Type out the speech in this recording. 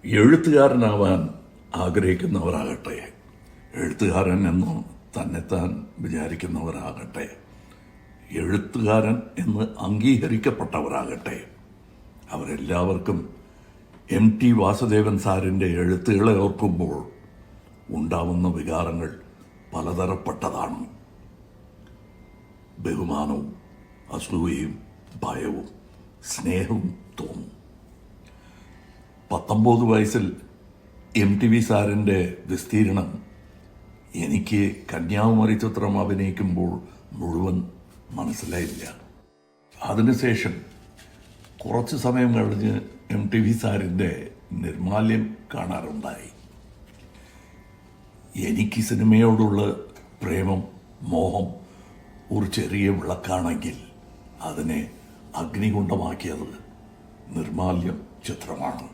എഴുത്തുകാരനാവാൻ ആഗ്രഹിക്കുന്നവരാകട്ടെ, എഴുത്തുകാരൻ എന്ന് തന്നെത്താൻ വിചാരിക്കുന്നവരാകട്ടെ, എഴുത്തുകാരൻ എന്ന് അംഗീകരിക്കപ്പെട്ടവരാകട്ടെ, അവരെല്ലാവർക്കും MT വാസുദേവൻ സാറിൻ്റെ എഴുത്തുകളെ ഓർക്കുമ്പോൾ ഉണ്ടാവുന്ന വികാരങ്ങൾ പലതരപ്പെട്ടതാണ്. ബഹുമാനവും അസൂയയും ഭയവും സ്നേഹവും തോന്നും. 19 വയസ്സിൽ MTV സാറിൻ്റെ വിസ്തീർണം എനിക്ക് കന്യാകുമാരി ചിത്രം അഭിനയിക്കുമ്പോൾ മുഴുവൻ മനസ്സിലായില്ല. അതിനുശേഷം കുറച്ച് സമയം കഴിഞ്ഞ് MTV സാറിൻ്റെ നിർമാല്യം കാണാറുണ്ടായി. എനിക്ക് സിനിമയോടുള്ള പ്രേമം, മോഹം ഒരു ചെറിയ വിളക്കാണെങ്കിൽ അതിനെ അഗ്നികുണ്ഡമാക്കിയത് നിർമാല്യം ചിത്രമാണ്.